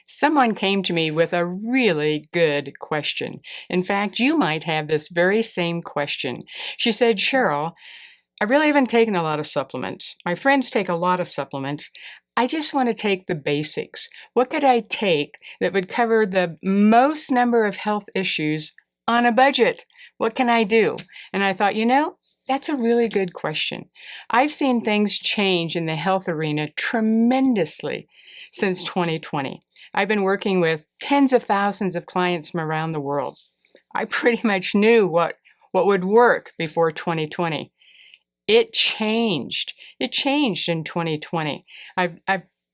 Someone came to me with a really good question. In fact, you might have this very same question. She said, Cheryl, I really haven't taken a lot of supplements. My friends take a lot of supplements. I just want to take the basics. What could I take that would cover the most number of health issues on a budget? What can I do? And I thought, that's a really good question. I've seen things change in the health arena tremendously since 2020. I've been working with tens of thousands of clients from around the world. I pretty much knew what would work before 2020. It changed. It changed in 2020. I've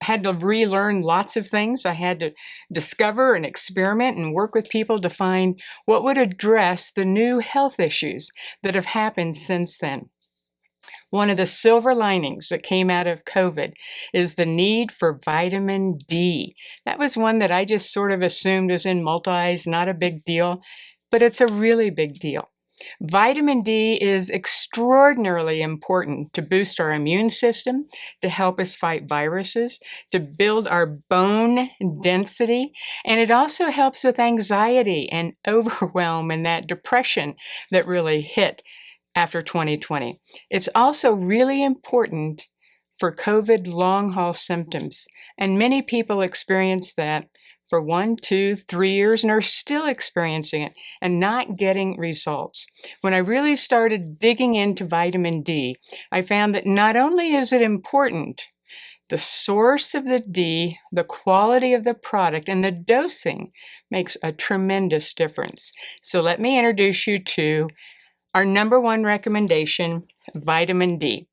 had to relearn lots of things. I had to discover and experiment and work with people to find what would address the new health issues that have happened since then. One of the silver linings that came out of COVID is the need for vitamin D. That was one that I just sort of assumed was in multis, not a big deal, but it's a really big deal. Vitamin D is extraordinarily important to boost our immune system, to help us fight viruses, to build our bone density, and it also helps with anxiety and overwhelm and that depression that really hit after 2020. It's also really important for COVID long-haul symptoms, and many people experience that for 1, 2, 3 years and are still experiencing it and not getting results. When I really started digging into vitamin D, I found that not only is it important, the source of the D, the quality of the product, and the dosing makes a tremendous difference. So let me introduce you to our number one recommendation, vitamin D.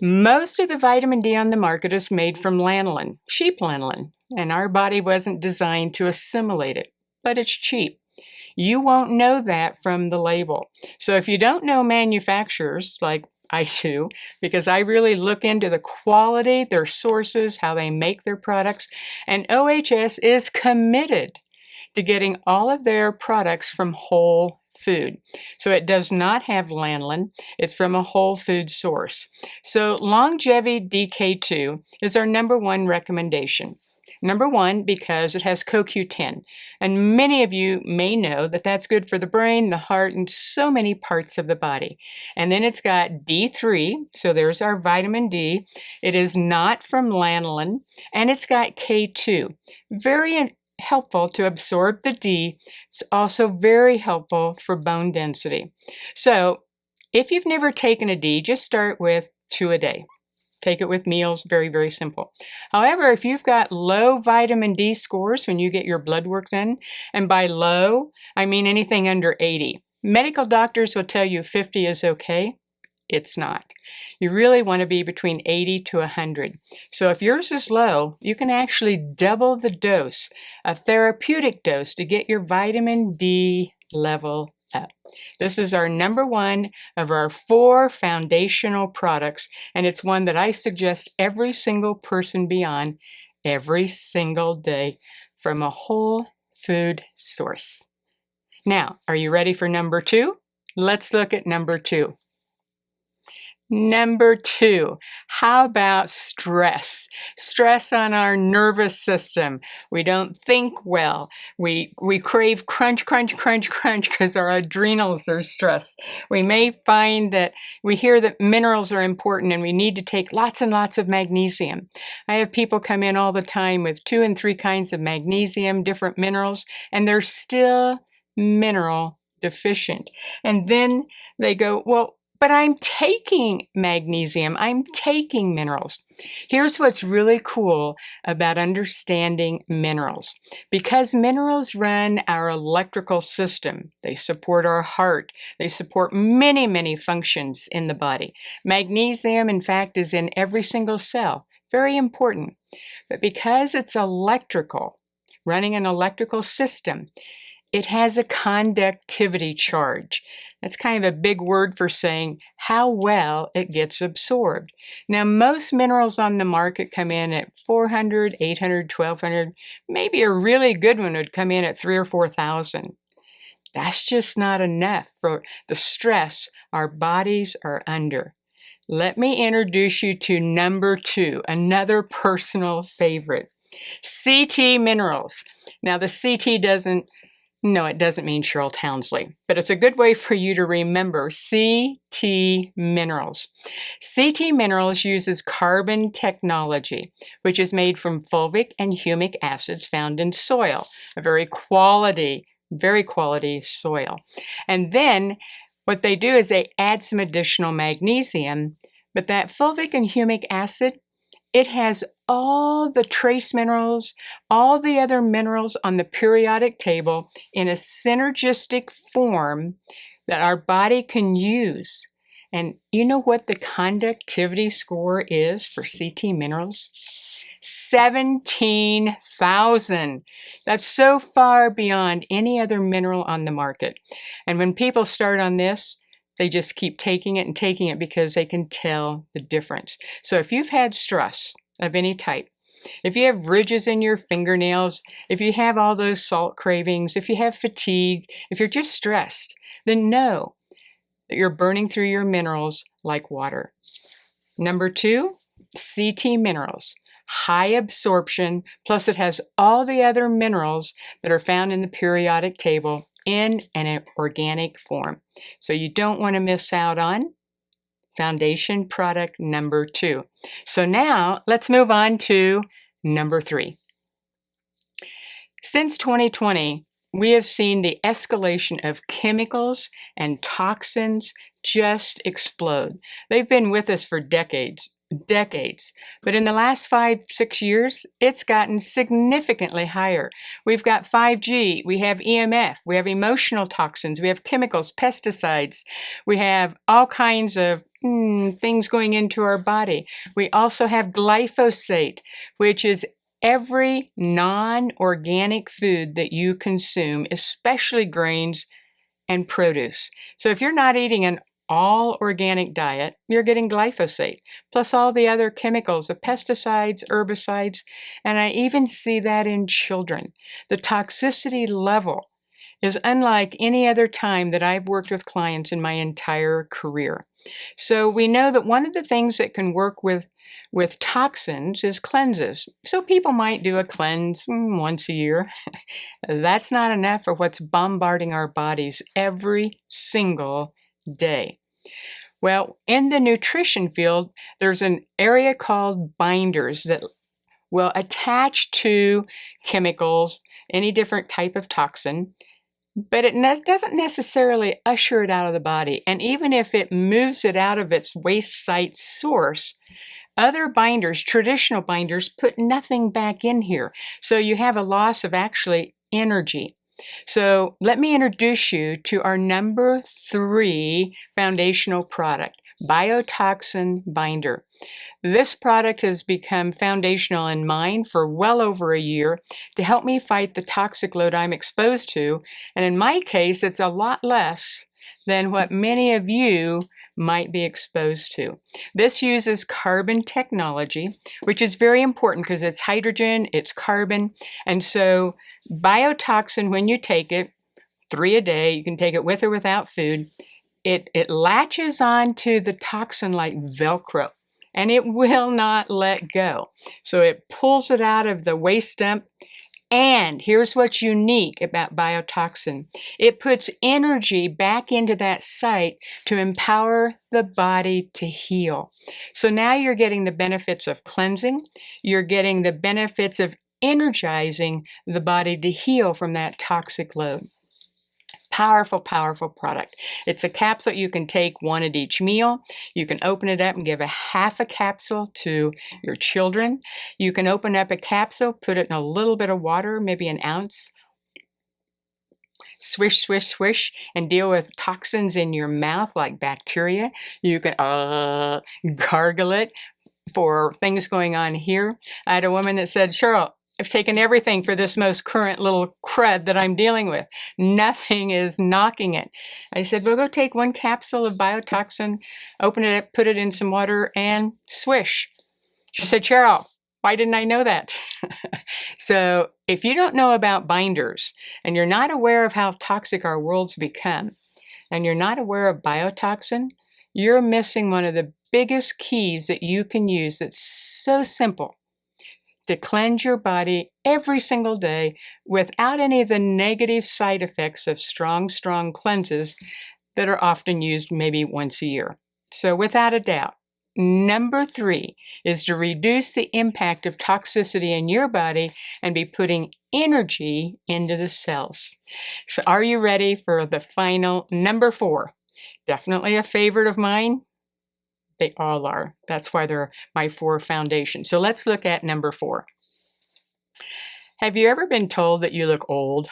Most of the vitamin D on the market is made from lanolin, sheep lanolin, and our body wasn't designed to assimilate it, but it's cheap. You won't know that from the label. So if you don't know manufacturers, like I do, because I really look into the quality, their sources, how they make their products, and OHS is committed to getting all of their products from whole food. So it does not have lanolin. It's from a whole food source. So Longevity DK2 is our number one recommendation. Number one, because it has CoQ10. And many of you may know that that's good for the brain, the heart, and so many parts of the body. And then it's got D3, so there's our vitamin D. It is not from lanolin, and it's got K2. Very helpful to absorb the D. It's also very helpful for bone density. So if you've never taken a D, just start with 2 a day. Take it with meals, very, very simple. However, if you've got low vitamin D scores when you get your blood work done, and by low, I mean anything under 80. Medical doctors will tell you 50 is okay. It's not. You really want to be between 80 to 100. So if yours is low, you can actually double the dose, a therapeutic dose, to get your vitamin D level up. This is our number one of our 4 foundational products, and it's one that I suggest every single person be on every single day from a whole food source. Now, are you ready for number 2? Let's look at number 2. Number 2, how about stress? Stress on our nervous system. We don't think well. We crave crunch, crunch, crunch, crunch because our adrenals are stressed. We may find that we hear that minerals are important and we need to take lots and lots of magnesium. I have people come in all the time with 2 and 3 kinds of magnesium, different minerals, and they're still mineral deficient. And then they go, well, but I'm taking magnesium, I'm taking minerals. Here's what's really cool about understanding minerals. Because minerals run our electrical system, they support our heart, they support many, many functions in the body. Magnesium, in fact, is in every single cell, very important. But because it's electrical, running an electrical system, it has a conductivity charge. That's kind of a big word for saying how well it gets absorbed. Now, most minerals on the market come in at 400, 800, 1200. Maybe a really good one would come in at 3,000 or 4,000. That's just not enough for the stress our bodies are under. Let me introduce you to number 2, another personal favorite. CT minerals. Now the CT doesn't mean Cheryl Townsley, but it's a good way for you to remember CT minerals. CT minerals uses carbon technology, which is made from fulvic and humic acids found in soil, a very quality soil. And then what they do is they add some additional magnesium, but that fulvic and humic acid, it has all the trace minerals, all the other minerals on the periodic table in a synergistic form that our body can use. And you know what the conductivity score is for CT minerals? 17,000. That's so far beyond any other mineral on the market. And when people start on this, they just keep taking it because they can tell the difference. So if you've had stress of any type, if you have ridges in your fingernails, if you have all those salt cravings, if you have fatigue, if you're just stressed, then know that you're burning through your minerals like water. Number 2, CT minerals. High absorption, plus it has all the other minerals that are found in the periodic table in an organic form. So you don't want to miss out on foundation product number 2. So now let's move on to number 3. Since 2020, we have seen the escalation of chemicals and toxins just explode. They've been with us for decades. But in the last 5-6 years, it's gotten significantly higher. We've got 5G, we have EMF, we have emotional toxins, we have chemicals, pesticides, we have all kinds of things going into our body. We also have glyphosate, which is every non-organic food that you consume, especially grains and produce. So if you're not eating an all organic diet, you're getting glyphosate, plus all the other chemicals, the pesticides, herbicides, and I even see that in children. The toxicity level is unlike any other time that I've worked with clients in my entire career. So we know that one of the things that can work with toxins is cleanses. So people might do a cleanse once a year. That's not enough for what's bombarding our bodies every single day. Well, in the nutrition field, there's an area called binders that will attach to chemicals, any different type of toxin, but it doesn't necessarily usher it out of the body. And even if it moves it out of its waste site source, other binders, traditional binders, put nothing back in here. So you have a loss of actually energy. So let me introduce you to our number 3 foundational product, Biotoxin Binder. This product has become foundational in mine for well over a year to help me fight the toxic load I'm exposed to. And in my case, it's a lot less than what many of you might be exposed to. This uses carbon technology, which is very important because it's hydrogen, it's carbon, and so biotoxin, when you take it, 3 a day, you can take it with or without food, it latches onto the toxin like Velcro, and it will not let go. So it pulls it out of the waste dump. And here's what's unique about biotoxin. It puts energy back into that site to empower the body to heal. So now you're getting the benefits of cleansing. You're getting the benefits of energizing the body to heal from that toxic load. Powerful, powerful product. It's a capsule you can take 1 at each meal. You can open it up and give a half a capsule to your children. You can open up a capsule, put it in a little bit of water, maybe an ounce. Swish, swish, swish, and deal with toxins in your mouth like bacteria. You can gargle it for things going on here. I had a woman that said, Cheryl, I've taken everything for this most current little crud that I'm dealing with. Nothing is knocking it. I said, well, go take 1 capsule of biotoxin, open it up, put it in some water, and swish. She said, Cheryl, why didn't I know that? So if you don't know about binders, and you're not aware of how toxic our world's become, and you're not aware of biotoxin, you're missing one of the biggest keys that you can use that's so simple to cleanse your body every single day without any of the negative side effects of strong cleanses that are often used maybe once a year. So without a doubt, number 3 is to reduce the impact of toxicity in your body and be putting energy into the cells. So are you ready for the final number 4? Definitely a favorite of mine. They all are. That's why they're my 4 foundations. So let's look at number 4. Have you ever been told that you look old?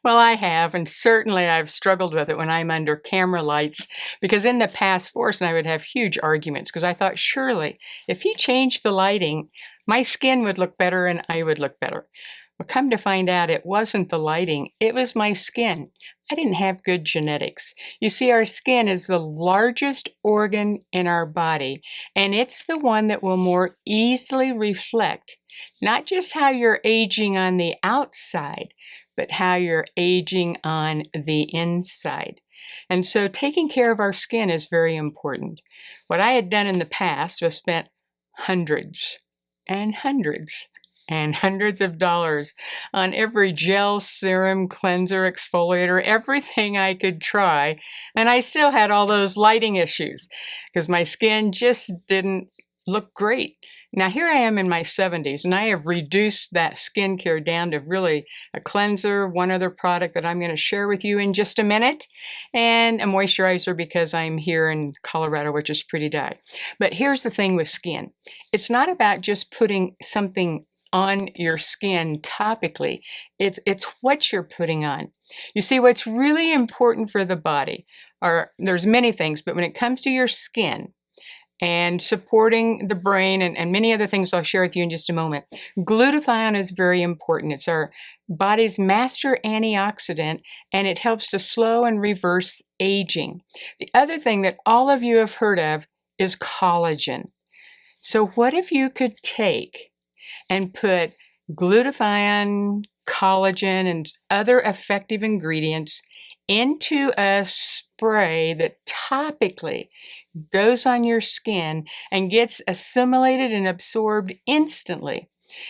Well, I have, and certainly I've struggled with it when I'm under camera lights, because in the past, Forrest and I would have huge arguments because I thought, surely, if he changed the lighting, my skin would look better and I would look better. Well, come to find out, it wasn't the lighting, it was my skin. I didn't have good genetics. You see, our skin is the largest organ in our body, and it's the one that will more easily reflect not just how you're aging on the outside, but how you're aging on the inside. And so taking care of our skin is very important. What I had done in the past was spent hundreds and hundreds and hundreds of dollars on every gel, serum, cleanser, exfoliator, everything I could try. And I still had all those lighting issues because my skin just didn't look great. Now here I am in my 70s and I have reduced that skincare down to really a cleanser, one other product that I'm going to share with you in just a minute, and a moisturizer because I'm here in Colorado, which is pretty dry. But here's the thing with skin. It's not about just putting something on your skin topically. It's what you're putting on. You see, what's really important for the body there's many things, but when it comes to your skin, and supporting the brain and many other things I'll share with you in just a moment. Glutathione is very important. It's our body's master antioxidant, and it helps to slow and reverse aging. The other thing that all of you have heard of is collagen. So what if you could take and put glutathione, collagen, and other effective ingredients into a spray that topically goes on your skin and gets assimilated and absorbed instantly.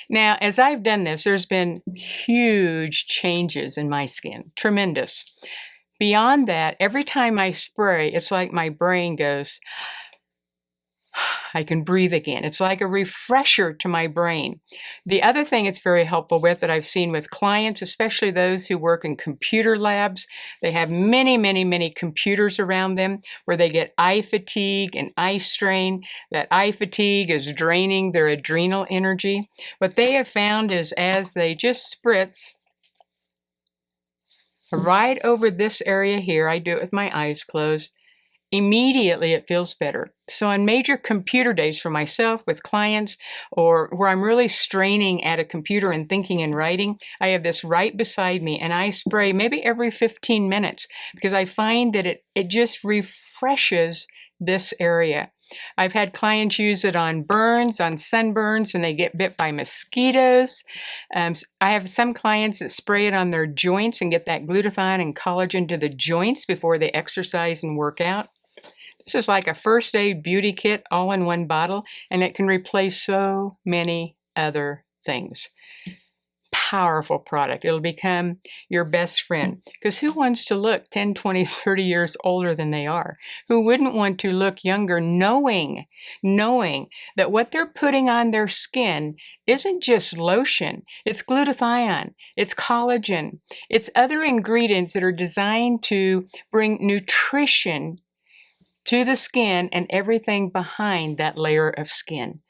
Now, as I've done this, there's been huge changes in my skin, tremendous. Beyond that, every time I spray, it's like my brain goes, I can breathe again. It's like a refresher to my brain. The other thing it's very helpful with that I've seen with clients, especially those who work in computer labs, they have many computers around them where they get eye fatigue and eye strain. That eye fatigue is draining their adrenal energy. What they have found is as they just spritz right over this area here, I do it with my eyes closed, immediately it feels better. So on major computer days for myself with clients, or where I'm really straining at a computer and thinking and writing, I have this right beside me and I spray maybe every 15 minutes because I find that it just refreshes this area. I've had clients use it on burns, on sunburns, when they get bit by mosquitoes. I have some clients that spray it on their joints and get that glutathione and collagen to the joints before they exercise and work out. This is like a first aid beauty kit all in one bottle, and it can replace so many other things. Powerful product. It'll become your best friend. Because who wants to look 10, 20, 30 years older than they are? Who wouldn't want to look younger knowing that what they're putting on their skin isn't just lotion. It's glutathione. It's collagen. It's other ingredients that are designed to bring nutrition to the skin and everything behind that layer of skin.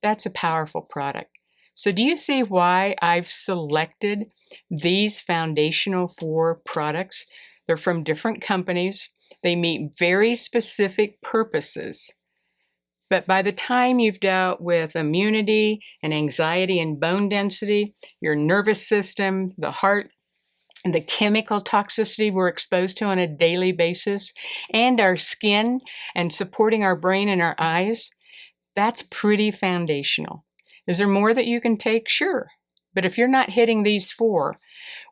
That's a powerful product. So do you see why I've selected these foundational 4 products? They're from different companies. They meet very specific purposes. But by the time you've dealt with immunity and anxiety and bone density, your nervous system, the heart, the chemical toxicity we're exposed to on a daily basis, and our skin and supporting our brain and our eyes, that's pretty foundational. Is there more that you can take? Sure. But if you're not hitting these 4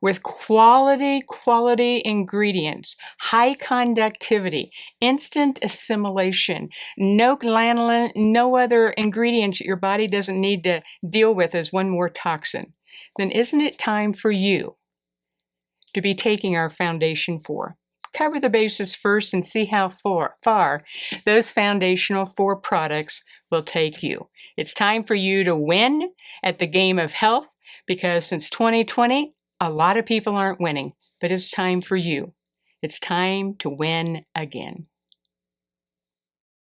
with quality ingredients, high conductivity, instant assimilation, no lanolin, no other ingredients that your body doesn't need to deal with as one more toxin, then isn't it time for you to be taking our foundation 4? Cover the bases first and see how far those foundational 4 products will take you. It's time for you to win at the game of health, because since 2020, a lot of people aren't winning, but it's time for you. It's time to win again.